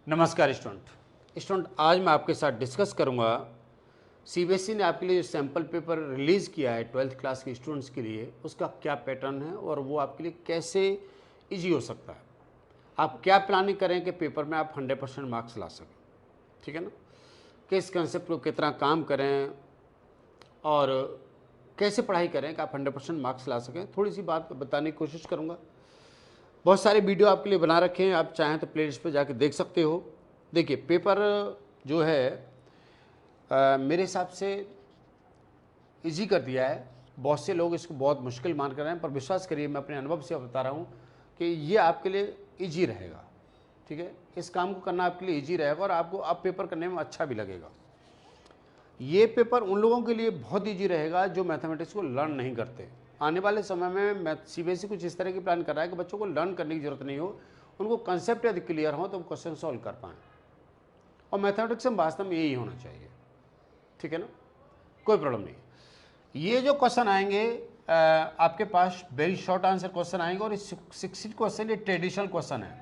नमस्कार स्टूडेंट, आज मैं आपके साथ डिस्कस करूंगा सीबीएसई ने आपके लिए जो सैम्पल पेपर रिलीज़ किया है 12th क्लास के स्टूडेंट्स के लिए, उसका क्या पैटर्न है और वो आपके लिए कैसे इजी हो सकता है। आप क्या प्लानिंग करें कि पेपर में आप 100% मार्क्स ला सकें, ठीक है ना। किस कंसेप्ट को कितना काम करें और कैसे पढ़ाई करें कि आप 100% मार्क्स ला सकें, थोड़ी सी बात बताने की कोशिश करूँगा। बहुत सारे वीडियो आपके लिए बना रखे हैं, आप चाहें तो प्लेलिस्ट पे जाके देख सकते हो। देखिए, पेपर जो है मेरे हिसाब से इजी कर दिया है। बहुत से लोग इसको बहुत मुश्किल मान कर रहे हैं, पर विश्वास करिए, मैं अपने अनुभव से बता रहा हूँ कि ये आपके लिए इजी रहेगा, ठीक है। इस काम को करना आपके लिए इजी रहेगा और आपको अब पेपर करने में अच्छा भी लगेगा। ये पेपर उन लोगों के लिए बहुत ईजी रहेगा जो मैथमेटिक्स को लर्न नहीं करते। आने वाले समय में सीबीएसई कुछ इस तरह की प्लान कर रहा है कि बच्चों को लर्न करने की ज़रूरत नहीं हो, उनको कंसेप्ट यदि क्लियर हो तो वो क्वेश्चन सॉल्व कर पाएँ। और मैथमेटिक्स में वास्तव में यही होना चाहिए, ठीक है ना, कोई प्रॉब्लम नहीं। ये जो क्वेश्चन आएंगे आपके पास वेरी शॉर्ट आंसर क्वेश्चन आएंगे और 60 क्वेश्चन ये ट्रेडिशनल क्वेश्चन है,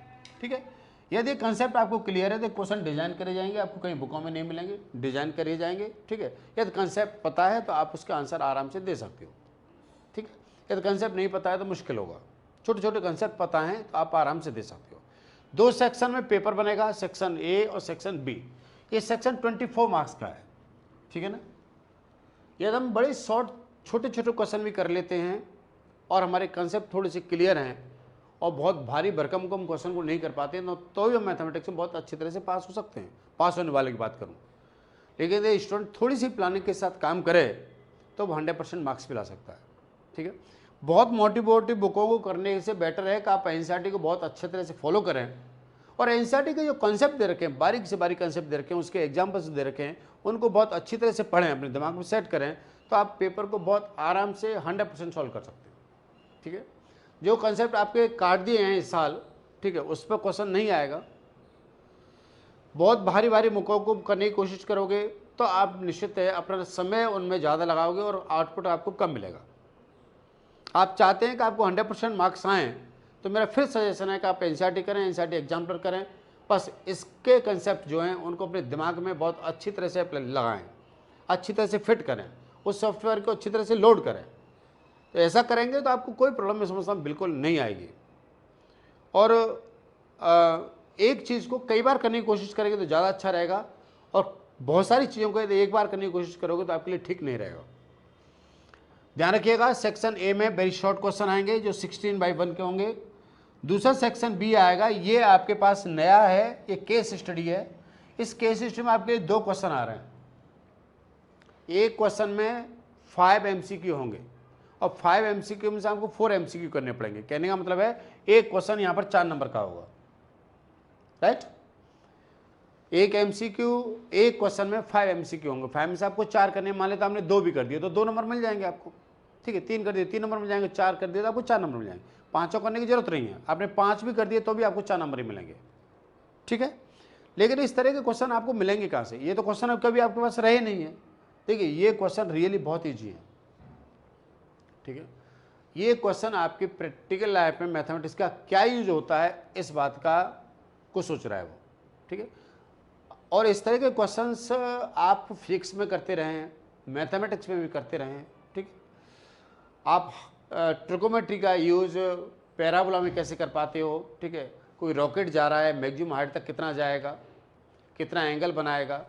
ठीक है। यदि कंसेप्ट आपको क्लियर है तो क्वेश्चन डिजाइन करे जाएंगे, आपको कहीं बुकों में नहीं मिलेंगे, डिजाइन करे जाएंगे, ठीक है। यदि कंसेप्ट पता है तो आप उसका आंसर आराम से दे सकते हो, ठीक है। यदि कंसेप्ट नहीं पता है तो मुश्किल होगा। छोटे छोटे कंसेप्ट पता है तो आप आराम से दे सकते हो। 2 सेक्शन में पेपर बनेगा, सेक्शन ए और सेक्शन बी। ये सेक्शन 24 मार्क्स का है, ठीक है ना। यदि हम बड़े शॉर्ट छोटे छोटे क्वेश्चन भी कर लेते हैं और हमारे कंसेप्ट थोड़े से क्लियर हैं और बहुत भारी भरकम क्वेश्चन को नहीं कर पाते हैं तो भी हम मैथमेटिक्स में बहुत अच्छी तरह से पास हो सकते हैं। पास होने वाले की बात करूं, लेकिन यदि स्टूडेंट थोड़ी सी प्लानिंग के साथ काम करे तो वो 100% मार्क्स भी ला सकता है, ठीक है। बहुत मोटिव बुकों को करने से बेटर है कि आप एनसीईआरटी को बहुत अच्छे तरह से फॉलो करें और एनसीईआरटी के जो कंसेप्ट दे रखे हैं, बारीक से बारीक कंसेप्ट दे रखे हैं, उसके एग्जाम्पल्स दे रखे हैं, उनको बहुत अच्छी तरह से पढ़ें, अपने दिमाग में सेट करें, तो आप पेपर को बहुत आराम से 100% सॉल्व कर सकते हैं, ठीक है। जो कंसेप्ट आपके काट दिए हैं इस साल, ठीक है, उस पर क्वेश्चन नहीं आएगा। बहुत भारी भारी मुकों को करने की कोशिश करोगे तो आप निश्चित है अपना समय उनमें ज़्यादा लगाओगे और आउटपुट आपको कम मिलेगा। आप चाहते हैं कि आपको 100% मार्क्स आएँ तो मेरा फिर सजेशन है कि आप एनसीईआरटी करें, एनसीईआरटी एग्जाम्पलर करें। बस इसके कंसेप्ट जो हैं उनको अपने दिमाग में बहुत अच्छी तरह से लगाएं, अच्छी तरह से फिट करें, उस सॉफ्टवेयर को अच्छी तरह से लोड करें। तो ऐसा करेंगे तो आपको कोई प्रॉब्लम में समझता बिल्कुल नहीं आएगी। और एक चीज़ को कई बार करने की कोशिश करेंगे तो ज़्यादा अच्छा रहेगा और बहुत सारी चीज़ों को यदि एक बार करने की कोशिश करोगे तो आपके लिए ठीक नहीं रहेगा। ध्यान रखिएगा, सेक्शन ए में वेरी शॉर्ट क्वेश्चन आएंगे जो 16/1 के होंगे। दूसरा सेक्शन बी आएगा, ये आपके पास नया है, ये केस स्टडी है। इस केस स्टडी में आपके 2 क्वेश्चन आ रहे हैं। एक क्वेश्चन में 5 MCQ होंगे और 5 MCQ में से आपको 4 MCQ करने पड़ेंगे। कहने का मतलब है एक क्वेश्चन यहाँ पर 4 नंबर का होगा, राइट। एक MCQ, एक क्वेश्चन में 5 MCQ होंगे। 5 में से आपको 4 करने, मान लेते आपने 2 भी कर दिए तो 2 नंबर मिल जाएंगे आपको, ठीक है। 3 कर दिए 3 नंबर मिल जाएंगे, 4 कर दिए तो आपको 4 नंबर मिल जाएंगे। 5 करने की जरूरत नहीं है, आपने 5 भी कर दिए तो भी आपको 4 नंबर ही मिलेंगे, ठीक है। लेकिन इस तरह के क्वेश्चन आपको मिलेंगे कहाँ से? ये तो क्वेश्चन अब कभी आपके पास रहे नहीं है। देखिए, ये क्वेश्चन रियली बहुत ईजी है, ठीक है। ये क्वेश्चन आपकी प्रैक्टिकल लाइफ में मैथमेटिक्स का क्या यूज होता है इस बात का को सोच रहा है वो, ठीक है। और इस तरह के क्वेश्चंस आप फिजिक्स में करते रहें, मैथमेटिक्स में भी करते रहें, ठीक है। आप ट्रिगोमेट्री का यूज़ पैराबोला में कैसे कर पाते हो, ठीक है। कोई रॉकेट जा रहा है, मैक्सिमम हाइट तक कितना जाएगा, कितना एंगल बनाएगा,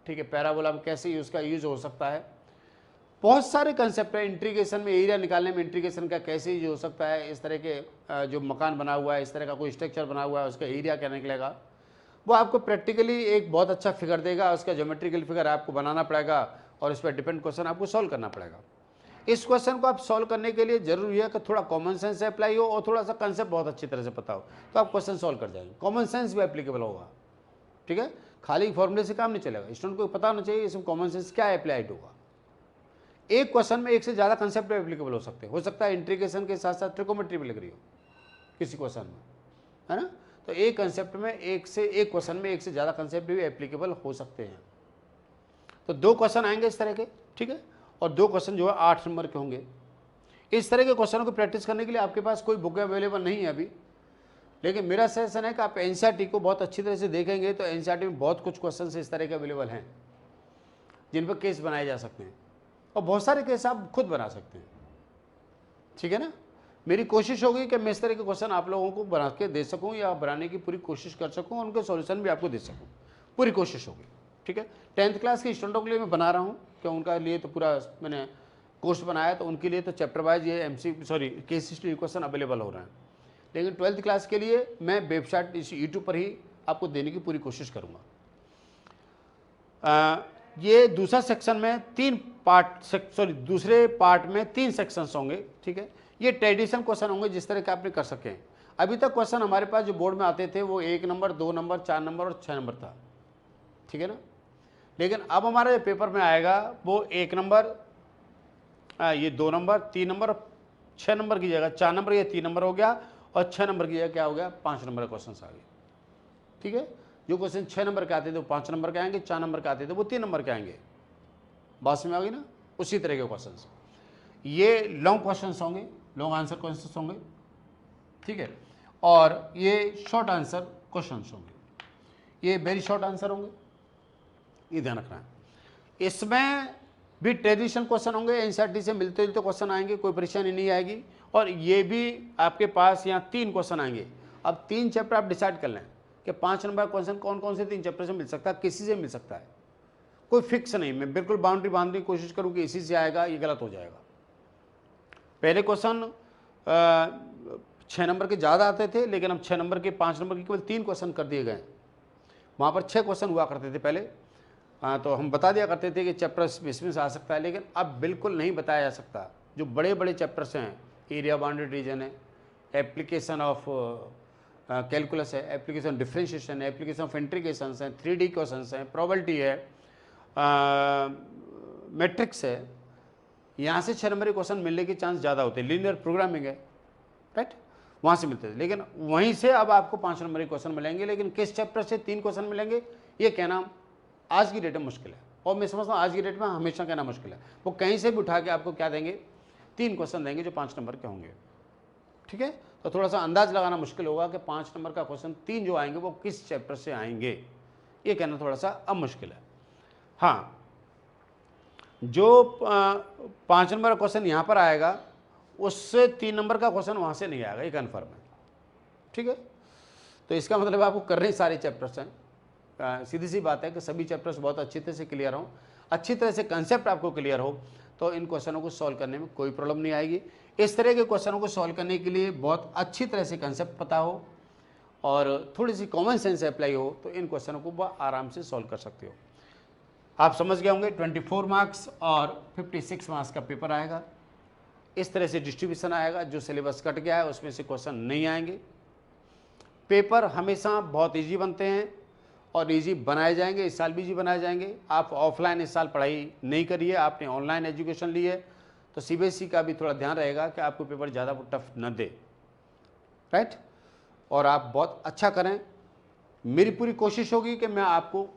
ठीक है, पैराबोला में कैसे उसका यूज हो सकता है। बहुत सारे कंसेप्ट है। इंटीग्रेशन में एरिया निकालने में इंटीग्रेशन का कैसे यूज हो सकता है। इस तरह के जो मकान बना हुआ है, इस तरह का कोई स्ट्रक्चर बना हुआ है, उसका एरिया क्या निकलेगा, वो आपको प्रैक्टिकली एक बहुत अच्छा फिगर देगा। उसका ज्योमेट्रिकल फिगर आपको बनाना पड़ेगा और इस पर डिपेंड क्वेश्चन आपको सॉल्व करना पड़ेगा। इस क्वेश्चन को आप सॉल्व करने के लिए जरूरी है कि थोड़ा कॉमन सेंस अप्लाई हो और थोड़ा सा कंसेप्ट बहुत अच्छी तरह से पता हो, तो आप क्वेश्चन सॉल्व कर जाएंगे। कॉमन सेंस भी एप्लीकेबल होगा, ठीक है। खाली फॉर्मूले से काम नहीं चलेगा, स्टूडेंट को पता होना चाहिए इसमें कॉमन सेंस क्या अप्लाइड होगा। एक क्वेश्चन में एक से ज़्यादा कंसेप्ट एप्लीकेबल हो सकते हैं। हो सकता है इंटीग्रेशन के साथ साथ ट्रिकोमेट्री भी लग रही हो किसी क्वेश्चन में, है ना। तो एक कंसेप्ट में एक क्वेश्चन में एक से ज़्यादा कंसेप्ट भी एप्लीकेबल हो सकते हैं। तो 2 क्वेश्चन आएंगे इस तरह के, ठीक है। और 2 क्वेश्चन जो है 8 नंबर के होंगे। इस तरह के क्वेश्चनों को प्रैक्टिस करने के लिए आपके पास कोई बुक अवेलेबल नहीं है अभी, लेकिन मेरा सजेशन है कि आप एनसीईआरटी को बहुत अच्छी तरह से देखेंगे तो एनसीईआरटी में बहुत कुछ क्वेश्चन इस तरह के अवेलेबल हैं जिन पर केस बनाए जा सकते हैं, और बहुत सारे केस आप खुद बना सकते हैं। ठीक है ना। मेरी कोशिश होगी कि मैं इस तरह के क्वेश्चन आप लोगों को बना के दे सकूं या बनाने की पूरी कोशिश कर सकूं, उनके सॉल्यूशन भी आपको दे सकूं, पूरी कोशिश होगी। ठीक है। 10th क्लास के स्टूडेंटों के लिए मैं बना रहा हूं, क्यों उनका लिए तो पूरा मैंने कोर्स बनाया, तो उनके लिए तो चैप्टर वाइज ये केस हिस्ट्री क्वेश्चन अवेलेबल हो रहे हैं। लेकिन 12th क्लास के लिए मैं वेबसाइट इस यूट्यूब पर ही आपको देने की पूरी कोशिश करूँगा। ये दूसरा सेक्शन में दूसरे पार्ट में 3 सेक्शंस होंगे। ठीक है। ये ट्रेडिशनल क्वेश्चन होंगे जिस तरह के आपने कर सकें। अभी तक क्वेश्चन हमारे पास जो बोर्ड में आते थे वो 1 नंबर, 2 नंबर, 4 नंबर और 6 नंबर था। ठीक है ना। लेकिन अब हमारे पेपर में आएगा वो 1 नंबर, ये 2 नंबर, 3 नंबर और 6 नंबर की जगह 4 नंबर, ये 3 नंबर हो गया, और 6 नंबर की जगह क्या हो गया, 5 नंबर के क्वेश्चन आ गए। ठीक है। जो क्वेश्चन 6 नंबर के आते थे वो 5 नंबर के आएंगे, 4 नंबर के आते थे वो 3 नंबर के आएंगे। बात में आ गई ना। उसी तरह के क्वेश्चंस, ये लॉन्ग क्वेश्चंस होंगे, लॉन्ग आंसर क्वेश्चंस होंगे। ठीक है। और ये शॉर्ट आंसर क्वेश्चंस होंगे, ये वेरी शॉर्ट आंसर होंगे, ये ध्यान रखना है। इसमें भी ट्रेडिशनल क्वेश्चन होंगे, एनसीईआरटी से मिलते जुलते क्वेश्चन आएंगे, कोई परेशानी नहीं आएगी। और ये भी आपके पास यहाँ 3 क्वेश्चन आएंगे। अब 3 चैप्टर आप डिसाइड कर लें कि 5 नंबर क्वेश्चन कौन कौन से 3 चैप्टर से मिल सकता है, किसी से मिल सकता है, कोई फिक्स नहीं। मैं बिल्कुल बाउंड्री बांधने की कोशिश करूँ कि इसी से आएगा, ये गलत हो जाएगा। पहले क्वेश्चन 6 नंबर के ज़्यादा आते थे, लेकिन अब 6 नंबर के 5 नंबर के केवल 3 क्वेश्चन कर दिए गए। वहाँ पर 6 क्वेश्चन हुआ करते थे पहले। तो हम बता दिया करते थे कि चैप्टर इसमें से आ सकता है, लेकिन अब बिल्कुल नहीं बताया जा सकता। जो बड़े बड़े चैप्टर्स हैं, एरिया बाउंडेड रीजन है, एप्लीकेशन ऑफ कैलकुलस है, एप्लीकेशन डिफरेंशिएशन है, एप्लीकेशन ऑफ इंटीग्रेशंस हैं, 3D क्वेश्चंस हैं, प्रोबेबिलिटी है, मैट्रिक्स है। यहाँ से 6 नंबर के क्वेश्चन मिलने के चांस ज़्यादा होते हैं। लीनियर प्रोग्रामिंग है, राइट, वहाँ से मिलते थे। लेकिन वहीं से अब आपको 5 नंबर के क्वेश्चन मिलेंगे, लेकिन किस चैप्टर से 3 क्वेश्चन मिलेंगे ये कहना आज की डेट में मुश्किल है। और मैं समझता हूँ आज की डेट में हमेशा कहना मुश्किल है। वो कहीं से भी उठा के आपको क्या देंगे, 3 क्वेश्चन देंगे जो 5 नंबर के होंगे। ठीक है। तो थोड़ा सा अंदाज लगाना मुश्किल होगा कि 5 नंबर का क्वेश्चन 3 जो आएंगे वो किस चैप्टर से आएंगे, ये कहना थोड़ा सा अब मुश्किल है। हाँ, जो 5 नंबर का क्वेश्चन यहाँ पर आएगा उससे 3 नंबर का क्वेश्चन वहाँ से नहीं आएगा, ये कन्फर्म है। ठीक है। तो इसका मतलब आपको करने सारे चैप्टर्स हैं। सीधी सी बात है कि सभी चैप्टर्स बहुत अच्छी तरह से क्लियर हों, अच्छी तरह से कंसेप्ट आपको क्लियर हो, तो इन क्वेश्चनों को सॉल्व करने में कोई प्रॉब्लम नहीं आएगी। इस तरह के क्वेश्चनों को सॉल्व करने के लिए बहुत अच्छी तरह से कंसेप्ट पता हो और थोड़ी सी कॉमन सेंस अप्लाई हो, तो इन क्वेश्चनों को बहुत आराम से सॉल्व कर सकते हो। आप समझ गए होंगे 24 मार्क्स और 56 मार्क्स का पेपर आएगा। इस तरह से डिस्ट्रीब्यूशन आएगा। जो सिलेबस कट गया है उसमें से क्वेश्चन नहीं आएंगे। पेपर हमेशा बहुत ईजी बनते हैं और ईजी बनाए जाएंगे, इस साल भी ईजी बनाए जाएंगे। आप ऑफलाइन इस साल पढ़ाई नहीं करिए, आपने ऑनलाइन एजुकेशन ली है, तो सीबीएसई का भी थोड़ा ध्यान रहेगा कि आपको पेपर ज़्यादा टफ न दे, राइट, और आप बहुत अच्छा करें। मेरी पूरी कोशिश होगी कि मैं आपको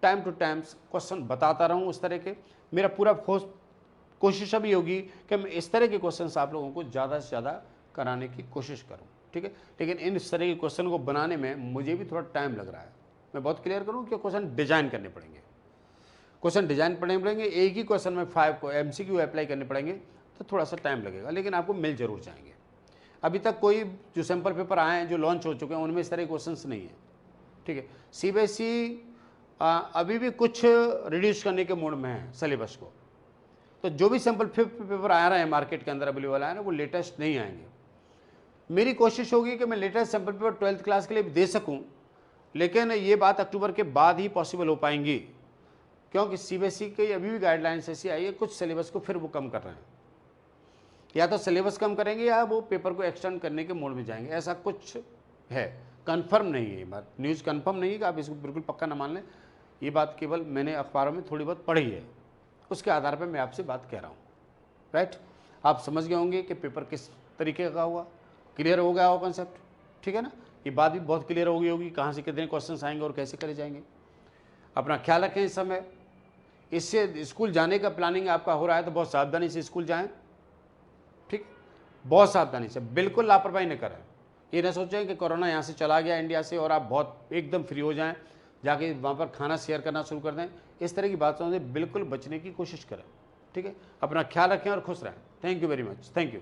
टाइम टू टाइम क्वेश्चन बताता रहूं उस तरह के। मेरा पूरा कोशिश अभी होगी कि मैं इस तरह के क्वेश्चन आप लोगों को ज़्यादा से ज़्यादा कराने की कोशिश करूं। ठीक है। लेकिन इन इस तरह के क्वेश्चन को बनाने में मुझे भी थोड़ा टाइम लग रहा है। मैं बहुत क्लियर करूं कि क्वेश्चन डिजाइन करने पड़ेंगे, क्वेश्चन डिजाइन करने पड़ेंगे। एक ही क्वेश्चन में 5 को MCQ अप्लाई करने पड़ेंगे, तो थोड़ा सा टाइम लगेगा, लेकिन आपको मिल जरूर जाएंगे। अभी तक कोई जो सैम्पल पेपर आए हैं जो लॉन्च हो चुके हैं उनमें इस तरह के क्वेश्चन नहीं है। ठीक है। सीबीएसई अभी भी कुछ रिड्यूस करने के मूड में है सिलेबस को, तो जो भी सैम्पल पेपर आ रहे हैं मार्केट के अंदर अवेलेबल आए हैं वो लेटेस्ट नहीं आएंगे। मेरी कोशिश होगी कि मैं latest sample paper 12th class के लिए भी दे सकूं, लेकिन ये बात अक्टूबर के बाद ही पॉसिबल हो पाएंगी, क्योंकि सीबीएसई की अभी भी गाइडलाइंस ऐसी आई है, कुछ सिलेबस को फिर वो कम कर रहे हैं। या तो सिलेबस कम करेंगे या वो पेपर को एक्सटेंड करने के मोड में जाएंगे, ऐसा कुछ है। कंफर्म नहीं है ये बात, न्यूज़ कंफर्म नहीं है कि आप इसको बिल्कुल पक्का ना मान लें। ये बात केवल मैंने अखबारों में थोड़ी बहुत पढ़ी है, उसके आधार पर मैं आपसे बात कह रहा हूँ, राइट। आप समझ गए होंगे कि पेपर किस तरीके का हुआ, क्लियर हो गया हो कॉन्सेप्ट। ठीक है ना। ये बात भी बहुत क्लियर हो गई होगी कहाँ से कितने क्वेश्चन आएंगे और कैसे करे जाएंगे। अपना ख्याल रखें इस समय। इससे स्कूल जाने का प्लानिंग आपका हो रहा है तो बहुत सावधानी से स्कूल जाएं। ठीक, बहुत सावधानी से, बिल्कुल लापरवाही न करें। ये ना सोचें कि कोरोना यहाँ से चला गया इंडिया से और आप बहुत एकदम फ्री हो जाएं, जाके वहाँ पर खाना शेयर करना शुरू कर दें। इस तरह की बातों से बिल्कुल बचने की कोशिश करें। ठीक है, अपना ख्याल रखें और खुश रहें। Thank you very much. Thank you.